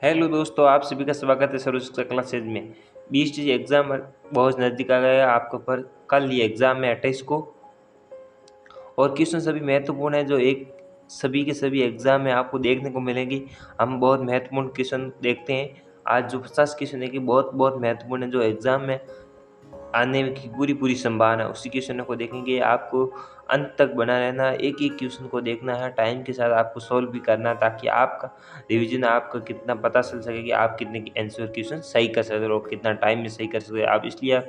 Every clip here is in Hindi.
हेलो दोस्तों, आप सभी का स्वागत है सर्व शिक्षा क्लासेज में। 20 एग्ज़ाम बहुत नज़दीक आ गया है आपके पर। कल ये एग्ज़ाम है 28 को, और क्वेश्चन सभी महत्वपूर्ण है जो एक सभी के सभी एग्ज़ाम में आपको देखने को मिलेंगी। हम बहुत महत्वपूर्ण क्वेश्चन देखते हैं। आज जो 50 क्वेश्चन है कि बहुत बहुत महत्वपूर्ण है, जो एग्ज़ाम में आने की पूरी पूरी संभावना है, उसी क्वेश्चनों को देखेंगे। आपको अंत तक बना रहना, एक एक क्वेश्चन को देखना है, टाइम के साथ आपको सॉल्व भी करना है, ताकि आपका रिवीजन आपका कितना पता चल सके कि आप कितने आंसर क्वेश्चन सही कर सकते हो, कितना टाइम में सही कर सकते हो आप। इसलिए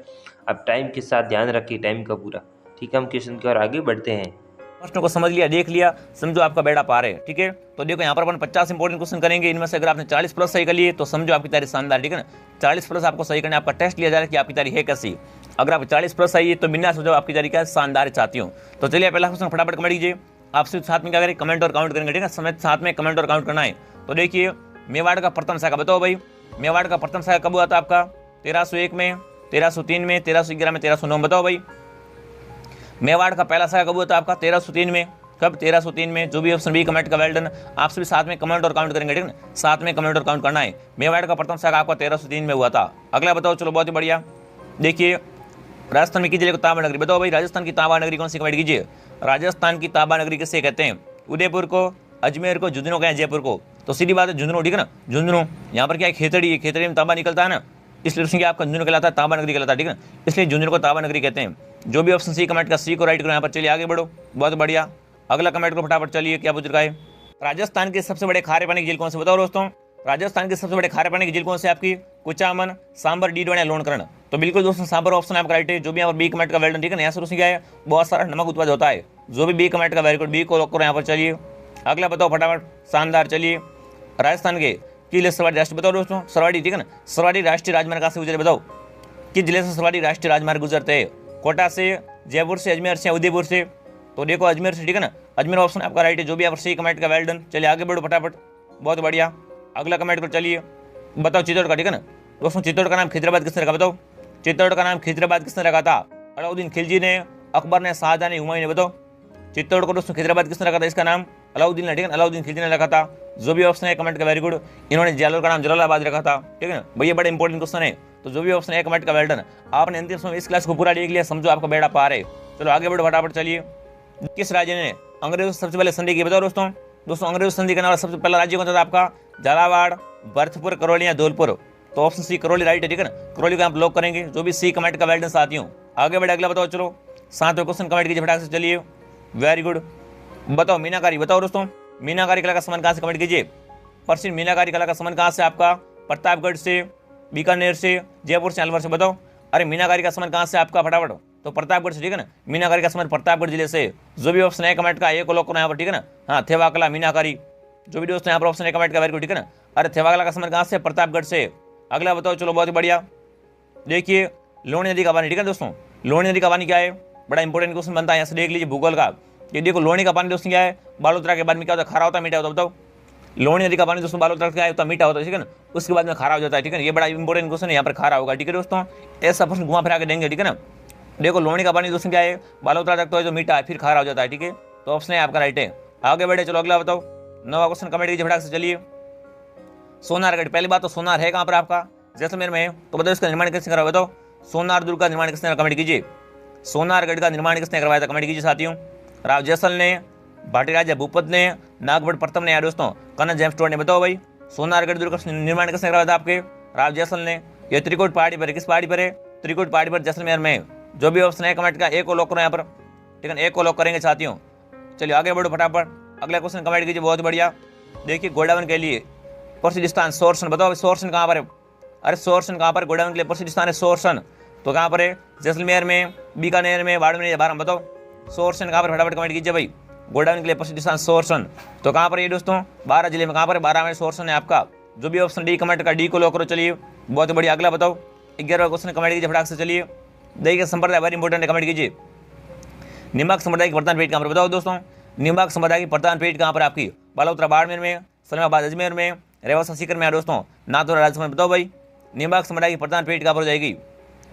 आप टाइम के साथ ध्यान रखिए, टाइम का पूरा। ठीक है, हम क्वेश्चन की ओर आगे बढ़ते हैं। प्रश्नों को समझ लिया, देख लिया, समझो आपका बेड़ा पार है। ठीक है, तो देखो यहाँ पर अपन 50 इंपॉर्टेंट क्वेश्चन करेंगे। इनमें से अगर आपने 40 प्लस सही कर लिए तो समझो आपकी तैयारी शानदार। ठीक है ना, 40 प्लस आपको सही करना, आपका टेस्ट लिया जा रहा है कि आपकी तैयारी है कैसी। अगर आप 40 प्लस सही है तो बिना सोचो आपकी तैयारी क्या शानदार चाहती हूँ। तो चलिए पहला क्वेश्चन फटाफट कमेंट कीजिए। आप सिर्फ साथ में क्या करें, कमेंट और काउंट करेंगे। ठीक है, समय साथ में कमेंट और काउंट करना है। तो देखिए, मेवाड़ का प्रथम शाखा बताओ भाई, मेवाड़ का प्रथम शाखा कब हुआ था आपका? 1301 में, 1303 में, 1311 में, 1309 बताओ भाई। मेवाड़ का पहला शाखा कब हुआ था आपका? 1303 में। कब? 1303 में। जो भी ऑप्शन बी कमेंट का वेल डन। आप सभी साथ में कमेंट और काउंट करेंगे। ठीक है, साथ में कमेंट और काउंट करना है। मेवाड़ का प्रथम शाखा आपका 1303 में हुआ था। अगला बताओ, चलो बहुत ही बढ़िया। देखिए, राजस्थान में कीजिए ताबा नगरी बताओ भाई। राजस्थान की ताबा नगरी कौन सी? कमेंट कीजिए। राजस्थान की ताबा नगरी किसे कहते हैं? उदयपुर को, अजमेर को, झुंझुनू कहें, जयपुर को? तो सीधी बात है झुंझुनू। ठीक है ना, झुंझुनू। यहाँ पर क्या है, खेतड़ी है, खेतड़ी में तांबा निकलता है ना, इसलिए उसमें आपका झुंझुनू कहलाता है, तांबा नगरी कहलाता है। ठीक है, इसलिए झुंझुनू को तांबा नगरी कहते हैं। जो भी ऑप्शन सी कमेंट का सी को राइट करो। यहाँ पर चलिए आगे बढ़ो, बहुत बढ़िया। अगला कमेंट को फटाफट चलिए, क्या पूछ रखा है? राजस्थान के सबसे बड़े खारे पानी की झील कौन से बताओ दोस्तों? राजस्थान के सबसे बड़े खारे पानी की झील कौन से आपकी? कुचामन, सांबर, डीडवाना, लोणकरण? तो बिल्कुल दोस्तों सांबर ऑप्शन आपका राइट है। जो भी यहाँ पर बी कमेंट का वेल्डन। ठीक है, यहाँ से क्या है, बहुत सारा नमक उत्पाद होता है। जो भी बी कमेंट का वेरी गुड, बी को लॉक करो यहाँ पर। चलिए अगला बताओ फटाफट, शानदार। चलिए, राजस्थान के जिले से सरवाड़ी राष्ट्रीय बताओ दोस्तों, सरवाड़ी। ठीक है ना, सरवाड़ी राष्ट्रीय राजमार्ग कहाँ से गुजरे बताओ? किस जिले से सरवाड़ी राष्ट्रीय राजमार्ग गुजरते हैं? कोटा से, जयपुर से, अजमेर से, उदयपुर से? तो देखो अजमेर से। ठीक है ना, अजमेर ऑप्शन आपका राइट है। जो भी आप सही कमेंट का वेल डन। चलिए आगे बढ़ो फटाफट, बहुत बढ़िया। अगला कमेंट करो, चलिए बताओ चित्तौड़ का। ठीक है ना दोस्तों, चित्तौड़ का नाम खिजराबाद किसने रखा बताओ? चित्तौड़ का नाम खिजराबाद किसने रखा था? अलाउद्दीन खिलजी ने, अकबर ने, शाहजहां ने, हुमायूं ने? बताओ चित्तौड़ को दोस्तों खिजराबाद किसने रखा था? इसका नाम अलाउद्दीन ने। ठीक है, अलाउद्दीन खिलजी ने रखा था। जो भी ऑप्शन है कमेंट का वेरी गुड। इन्होंने जालोर का नाम जलालाबाद रखा था। ठीक है ना भैया, बड़ा इंपॉर्टेंट क्वेश्चन है। तो जो भी ऑप्शन है कमेंट का वेल डन। आपने अंतिम समय इस क्लास को पूरा देख लिया, समझो आपका बेड़ा पार है। चलो आगे बढ़ो फटाफट। चलिए, किस राज्य ने अंग्रेजों से सबसे पहले संधि की बताओ दोस्तों? दोस्तों अंग्रेजों संधि करने वाला सबसे पहला राज्य कौन सा था आपका? झालावाड़, भरतपुर, करौली या धौलपुर? तो ऑप्शन सी करौली राइट है। ठीक है ना, करौली को आप ब्लॉक करेंगे। जो भी सी कमेंट का वेल डन साथी हूँ। आगे बढ़े, अगला बताओ। चलो 7वां क्वेश्चन कमेंट कीजिए फटाक से। चलिए वेरी गुड, बताओ मीनाकारी बताओ दोस्तों। मीनाकारी कला का संबंध कहाँ से? कमेंट कीजिए। प्रसिद्ध मीनाकारी कला का संबंध कहाँ से आपका? प्रतापगढ़ से, बीकानेर से, जयपुर से, अलवर से? बताओ। अरे मीनाकारी का संबंध कहाँ से आपका? फटाफट। तो प्रतापगढ़ से। ठीक है ना, मीनाकारी का संबंध प्रतापगढ़ जिले से। जो भी ऑप्शन है कमेंट का एक लॉक करो यहाँ पर। ठीक है ना, हाँ थेवा कला, मीनाकारी। जो भी दोस्तों यहाँ पर ऑप्शन है कमेंट का वेरी गुड। ठीक है ना, अरे थेवा कला का संबंध कहाँ से? प्रतापगढ़ से। अगला बताओ, चलो बहुत ही बढ़िया। देखिए, लोनी नदी का पानी। ठीक है दोस्तों, लोनी नदी का पानी क्या है? बड़ा इंपॉर्टेंट क्वेश्चन बनता है, यहाँ से देख लीजिए भूगोल का। ये देखो, लोनी का पानी दोस्तों क्या है? बालोतरा के बाद में क्या होता है? खारा होता है, मीठा होता है? बताओ। लोनी नदी का पानी दोस्तों बालोतरा क्या होता है? मीठा होता है। ठीक है ना, उसके बाद में खारा हो जाता है। ठीक है, ये बड़ा इंपॉर्टेंट क्वेश्चन है, यहाँ पर खारा होगा। ठीक है दोस्तों, ऐसा प्रश्न घुमा फिरा के देंगे। ठीक है ना, देखो लोनी का पानी दोस्तों क्या है? बालोतरा तक तो है जो मीठा है, फिर खारा हो जाता है। ठीक है, तो ऑप्शन है आपका राइट है। आगे बढ़े, चलो अगला बताओ। 9वां क्वेश्चन कमेंट कीजिए फटाक से। चलिए, सोनारगढ़। पहली बात तो सोनार है कहाँ पर आपका? जैसलमेर में है। तो बताओ इसका निर्माण किसने करवाया? बताओ। सोनार दुर्ग का निर्माण किसने? कमेंट कीजिए। सोनारगढ़ का निर्माण किसने करवाया था? कमेंट कीजिए साथियों। राव जैसल ने, भाटी राजा भूपत ने, नागभट्ट प्रथम ने, या दोस्तों कनन जेम्स टोड ने? बताओ भाई, सोनारगढ़ दुर्ग का निर्माण किसने करवाया था आपके? राव जैसल ने। यह त्रिकुट पहाड़ी पर है। किस पहाड़ी पर है? त्रिकुट पहाड़ी पर, जैसलमेर में। जो भी ऑप्शन है कमेंट का एक को लॉक करो यहाँ पर। ठीक है, एक को लॉक करेंगे साथियों। चलिए आगे बढ़ो फटाफट, अगला क्वेश्चन कमेंट कीजिए, बहुत बढ़िया। देखिए, गोडावन के लिए प्रसिद्ध स्थान सोरसन। बताओ सोरसन कहाँ पर है? अरे सोरसन कहाँ पर? गोडावन के लिए प्रसिद्ध स्थान है सोरसन। तो कहाँ पर है? जैसलमेर में, बीकानेर में, बाड़मेर या बारह? बताओ सोरसन कहाँ पर? फटाफट कमेंट कीजिए भाई। गोडावन के लिए प्रसिद्ध स्थान सोरसन। तो कहाँ पर ये दोस्तों? 12 जिले में। कहाँ पर? 12 में सोरसन है आपका। जो भी ऑप्शन डी कमेंट का, डी को लॉक करो। चलिए बहुत बढ़िया, अगला बताओ। 11वां क्वेश्चन कमेंट कीजिए फटाक से। चलिए, देखिए संप्रदाय वेरी इंपॉर्टेंट है, कमेंट कीजिए। निम्बाक संप्रदाय की प्रधान पेट कहाँ पर? बताओ दोस्तों, निम्बाक संप्रदाय की प्रधान पेट कहाँ पर आपकी? बालोतरा बाड़मेर में, सलीमाबाद अजमेर में, रेवासा सीकर में, दोस्तों नाथुरा राजस्थान। बताओ भाई, निम्बाक संप्रदाय की प्रधान पेट कहाँ पर हो जाएगी?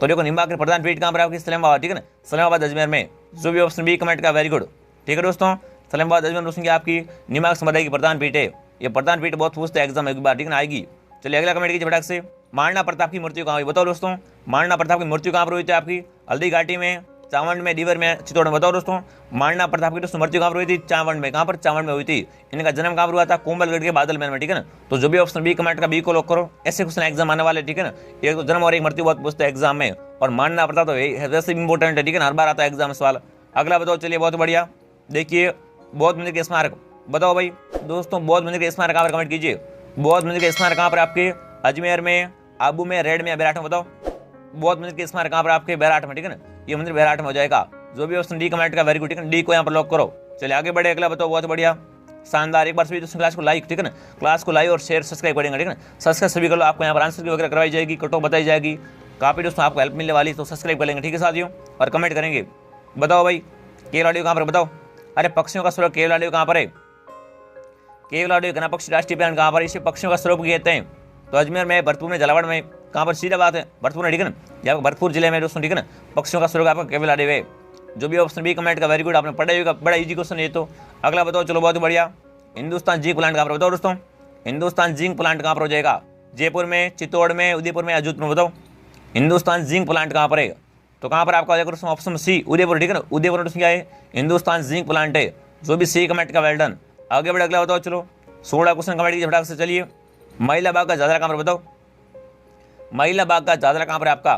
तो देखो, निम्बाक की प्रधान पेट कहाँ पर आपकी? सलीमाबाद। ठीक है ना, सलीमाबाद अजमेर में। जो भी ऑप्शन बी कमेंट का वेरी गुड। ठीक है दोस्तों, सलीमाबाद अजमेर दोस्तों की आपकी निम्बाक संप्रदाय की प्रधान पीठ है। ये प्रधान पीठ बहुत पूछते हैं एग्जाम एक बार। ठीक है ना, आएगी। चलिए अगला कमेंट कीजिए फटाक से। महाराणा प्रताप की मृत्यु कहाँ हुई, बताओ दोस्तों। महाराणा प्रताप की मृत्यु कहाँ पर हुई थी आपकी, हल्दी घाटी में, चावंड में, दीवर में, चित्तौड़ में, बताओ दोस्तों। महाराणा प्रताप की दोस्तों मृत्यु कहाँ पर हुई थी, चावंड में। कहाँ पर, चावंड में हुई थी। इनका जन्म कहाँ पर हुआ था, कोंबलगढ़ के बादल महल में, ठीक है ना। तो जो भी ऑप्शन बी कमेंट का बी को लॉक करो, ऐसे क्वेश्चन एग्जाम आने वाले, ठीक है ना। एक तो जन्म और एक मृत्यु बहुत पूछते हैं एग्जाम में, और महाराणा प्रताप तो वैसे इंपॉर्टेंट है, ठीक है ना, हर बार आता है एग्जाम में सवाल। अगला बताओ, चलिए बहुत बढ़िया। देखिए बौद्ध मंदिर के स्मारक, बताओ भाई दोस्तों, बौद्ध मंदिर के स्मारक कहाँ पर, कमेंट कीजिए। बौद्ध मंदिर के स्मारक कहाँ पर आपके, अजमेर में, आबू में, रेड में या बैराठ में, बताओ। बौद्ध मंदिर के स्मारक कहाँ पर आपके, बैराठ में, ठीक है ना। ये मंदिर बैराठ में हो जाएगा। जो भी ऑप्शन डी कमेंट का वेरी गुड, ठीक है, डी को यहाँ पर लॉक करो। चलिए आगे बढ़े, अगला बताओ, बहुत बढ़िया, शानदार। एक बार सभी दोस्तों क्लास को लाइक, ठीक है ना, क्लास को लाइक और शेयर सब्सक्राइब करेंगे, ठीक है ना। सब्सक्राइब सभी कर लो, आपको यहाँ पर आंसर की वगैरह करवाई जाएगी, कटो बताई जाएगी, काफी दोस्तों आपको हेल्प मिलने वाली, तो सब्सक्राइब कर लेंगे, ठीक है साथियों, और कमेंट करेंगे। बताओ भाई केवलादेव कहाँ पर, बताओ। अरे पक्षियों का स्वरूप केवलादेव कहाँ पर है, केवलादेव घना पक्षी राष्ट्रीय उद्यान कहाँ पर, इसे पक्षियों का स्वरूप कहते हैं। तो अजमेर में, भरतपुर में, झालावाड़ में, कहाँ पर, सीधा बात है भरतपुर में, ठीक है ना, यहाँ भरतपुर जिले में दोस्तों, ठीक है ना। पक्षियों का स्वरूप आपका केवलादेव है। जो भी ऑप्शन बी कमेंट का वेरी गुड, आपने पढ़ा होगा, बड़ा इजी क्वेश्चन है। तो अगला बताओ, चलो बहुत बढ़िया। हिंदुस्तान जिंक प्लांट कहाँ पर, बताओ दोस्तों। हिंदुस्तान जिंक प्लांट कहाँ पर हो जाएगा, जयपुर में, चित्तौड़ में, उदयपुर में या जोधपुर में, बताओ। हिंदुस्तान जिंक प्लांट कहाँ पर है, तो कहाँ पर आपका देखो ऑप्शन सी उदयपुर, ठीक है ना। उदयपुर क्या है, हिंदुस्तान जिंक प्लांट है। जो भी सी कमेंट का वेल डन। आगे बढ़े, अगला बताओ, चलो 16 क्वेश्चन कमेंट कीजिए फटाक से। चलिए महिला बाग का दादरा कहाँ पर, बताओ। महिला बाग का दादरा कहाँ पर आपका,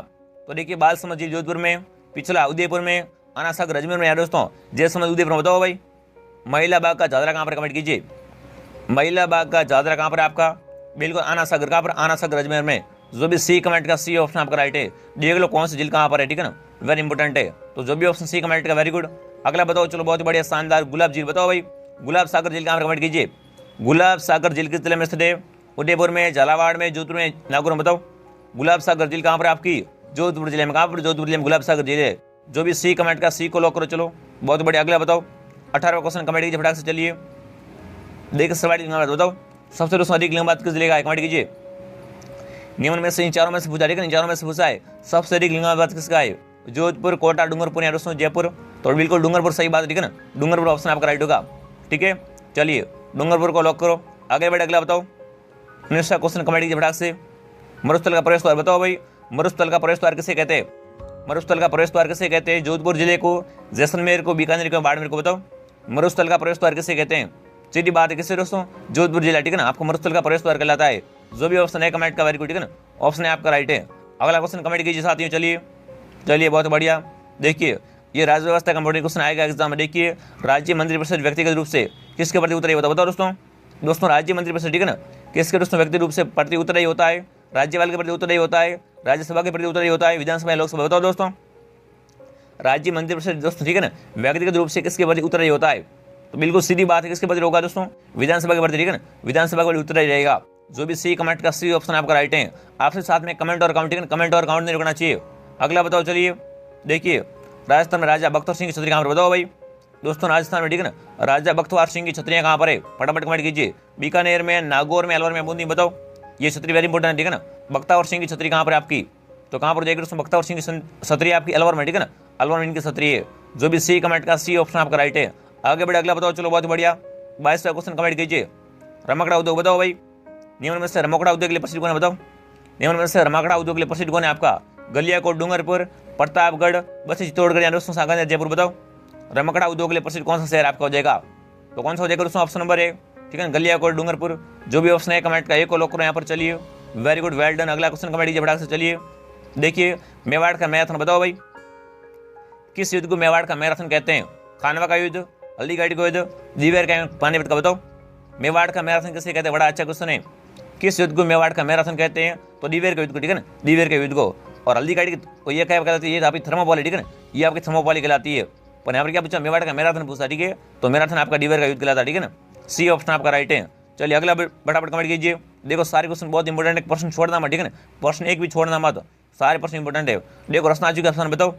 तो देखिए बाल समझ झील जोधपुर में, पिछला उदयपुर में, आना सागर अजमेर में यार दोस्तों, जय समझ उदयपुर में, बताओ भाई। महिला बाग का दादरा कहाँ पर, कमेंट कीजिए। महिला बाग का दादरा कहाँ पर आपका, बिल्कुल आना सागर, कहाँ पर, आना सागर अजमेर में। जो भी सी कमेंट का सी ऑप्शन आपका राइट है। देख लो कौन सी झील कहाँ पर है, ठीक है ना, वेरी इंपॉर्टेंट है। तो जो भी ऑप्शन सी कमेंट का वेरी गुड। अगला बताओ, चलो बहुत बढ़िया, शानदार। गुलाब झील, बताओ भाई। गुलाब सागर झील कहाँ पर, कमेंट कीजिए। गुलाब सागर झील किस जिले में स्थित है, उदयपुर में, झालावाड़ में, जोधपुर में, नागौर में, बताओ। गुलाब सागर झील कहाँ पर आपकी, जोधपुर जिले में। कहाँ पर, जोधपुर जिले में गुलाब सागर झील है। जो भी सी कमेंट का सी को लॉक करो। चलो बहुत बढ़िया, अगला बताओ। 18वां क्वेश्चन कमेंट कीजिए फटाक से। चलिए देखिए सर्वाधिक लिंगानुपात, बताओ। सबसे दोस्तों अधिक लिंगानुपात किस जिले का है, कमेंट कीजिए। निम्न में से इन चारों में से पूछा, ठीक है, इन चारों में से पूछा है सबसे अधिक लिंगानुपात किसका है, जोधपुर, कोटा, डूंगरपुर या दोस्तों जयपुर। तो बिल्कुल डूंगरपुर सही बात है, ठीक है ना, डूंगरपुर ऑप्शन आपका राइट होगा, ठीक है। चलिए डूंगरपुर को लॉक करो। आगे बढ़े, अगला बताओ। 19वां क्वेश्चन कमेंट कीजिए फटाक से। मरुस्थल का प्रवेश द्वार, बताओ भाई। मरुस्थल का प्रवेश द्वार किसे कहते हैं, मरुस्थल का प्रवेश द्वार किसे कहते हैं, जोधपुर जिले को, जैसलमेर को, बीकानेर को, बाड़मेर को, बताओ। मरुस्थल का प्रवेश द्वार किसे कहते हैं, सीधी बात है, किससे दोस्तों, जोधपुर जिला, ठीक है ना, आपको मरुस्थल का प्रवेश द्वार कहलाता है। जो भी ऑप्शन है कमेंट का वेरी गुड, ठीक है ना, ऑप्शन है आपका राइट है। अगला क्वेश्चन कमेंट कीजिए साथियों। चलिए बहुत बढ़िया। देखिए ये राज्य व्यवस्था का इंपॉर्टेंट क्वेश्चन आएगा एग्जाम में। देखिए राज्य मंत्रिपरिषद व्यक्तिगत रूप से किसके प्रति उत्तरदायी होता है, बताओ दोस्तों। राज्य मंत्रिपरिषद, ठीक है ना, किसके दोस्तों व्यक्ति रूप से प्रति उत्तरदायी होता है, राज्यपाल के प्रति उत्तरदायी होता है, राज्यसभा के प्रति उत्तरदायी होता है, विधानसभा, लोकसभा, बताओ दोस्तों। राज्य मंत्रिपरिषद दोस्तों, ठीक है ना, व्यक्तिगत रूप से किसके प्रति उत्तरदायी होता है, तो बिल्कुल सीधी बात है, किसके प्रति होगा दोस्तों, विधानसभा के प्रति, ठीक है ना, विधानसभा के प्रति उत्तरदायी रहेगा। जो भी सी कमेंट का सी ऑप्शन आपका राइट है। आपसे साथ में कमेंट और काउंट, कमेंट और काउंट नहीं रुकना चाहिए। अगला बताओ। चलिए देखिए राजस्थान में राजा बख्तर सिंह की छतरी कहाँ पर, बताओ भाई दोस्तों। राजस्थान में, ठीक है ना, राजा बख्तवार सिंह की छतरियाँ कहाँ पर है, फटाफट कमेंट कीजिए। बीकानेर में, नागौर में, अलवर में, बूंदी, बताओ। ये छतरी वेरी इंपॉर्टेंट है, ठीक है ना। बख्तवार सिंह की छतरी कहाँ पर आपकी, तो कहाँ पर जाएगी दोस्तों, बख्तवार सिंह की छतरी आपकी अलवर में, ठीक है ना, अलवर में इनकी छतरी है। जो भी सी कमेंट का सी ऑप्शन आपका राइट है। आगे बढ़े, अगला बताओ। चलो बहुत बढ़िया। 22वां क्वेश्चन कमेंट कीजिए। रमकड़ा उद्योग, बताओ भाई। निम्न में से रमकड़ा उद्योग के लिए प्रसिद्ध कौन है, बताओ। निम्न में से रमकड़ा उद्योग के लिए प्रसिद्ध कौन है आपका, गलियाकोट, डूंगरपुर, प्रतापगढ़, बस चित्तौड़गढ़ या दोस्तों सागर या जयपुर, बताओ। रमकड़ा उद्योग के लिए प्रसिद्ध कौन सा शहर आपका हो जाएगा, तो कौन सा हो जाएगा दोस्तों, ऑप्शन नंबर ए, ठीक है, गलियाकोट, डूंगरपुर। जो भी ऑप्शन है कमेंट का एक को लॉक करो यहाँ पर। चलिए वेरी गुड, वेल डन। अगला क्वेश्चन कमेंट कीजिए फटाक से। चलिए देखिए मेवाड़ का मैराथन, बताओ भाई। किस युद्ध को मेवाड़ का मैराथन कहते हैं, खानवा का युद्ध, हल्दी घाटी का युद्ध, दीवेर का, पानीपत का, बताओ। मेवाड़ का मैराथन किसे कहते हैं, बड़ा अच्छा क्वेश्चन है। किस युद्ध को मेवाड़ का मैराथन कहते हैं, तो दीवेर के युद्ध को, ठीक है ना, दीवेर के युद्ध को। और हल्दी घाटी को ये क्या कहलाती है, ये आपकी थर्मोपॉली, ठीक है ना, ये आपकी थर्मोपॉली कहलाती है। पर यहाँ पर क्या पूछा, मेवाड़ का मैराथन पूछा, ठीक है, तो मैराथन आपका दीवेर का युद्ध कहलाता है, ठीक है ना, सी ऑप्शन आपका राइट है। चलिए अगला फटाफट कमेंट कीजिए। देखो सारे क्वेश्चन बहुत इंपॉर्टेंट है, प्रश्न छोड़ना मत, ठीक है ना, प्रश्न एक भी छोड़ना मत, सारे प्रश्न इंपॉर्टेंट है। देखो रचना जी का ऑप्शन बताओ।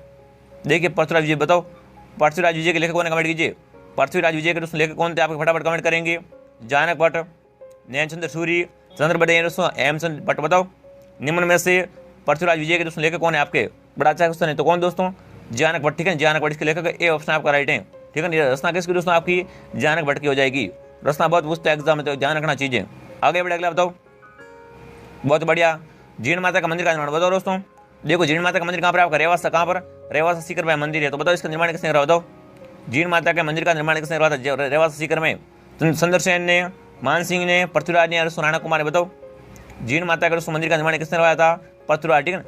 देखिए पृथ्वीराज विजय, बताओ। पृथ्वीराज विजय के लेखक कौन है, कमेंट कीजिए। पृथ्वीराज विजय के दोस्तों लेखक कौन थे आपके, फटाफट कमेंट करेंगे। जानक भट्ट, नयनचंद्र सूरी, चंद्रबड़े दोस्तों, हेमचंद भट्ट, बताओ। निम्न में से पृथ्वीराज विजय के दोस्तों लेखक कौन है आपके, बड़ा अच्छा क्वेश्चन है, तो कौन दोस्तों, जानक भट्ट, ठीक है, जानक भट्ट के लेखक ए ऑप्शन आपका राइट है, ठीक है। रचना किसकी दोस्तों आपकी, जानक भट्ट की हो जाएगी। रचना बहुत पूछते हैं एग्जाम में, तो ध्यान रखना चीजें। आगे बढ़े, अगला बताओ। बहुत बढ़िया। जीण माता का मंदिर का निर्माण बताओ दोस्तों। देखो जीण माता का मंदिर कहाँ पर आपका रेवासा, कहाँ पर रेवासा सीकर में मंदिर है, तो बताओ इसका निर्माण किसने करवाया बताओ। जीण माता के मंदिर का निर्माण किसने करवाया था रेवासा सीकर में? सुंदरसेन ने, मानसिंह ने, पृथ्वीराज ने और राणा कुमार ने। बताओ जीण माता के मंदिर का निर्माण किसने करवाया था? पृथ्वीराज, ठीक है।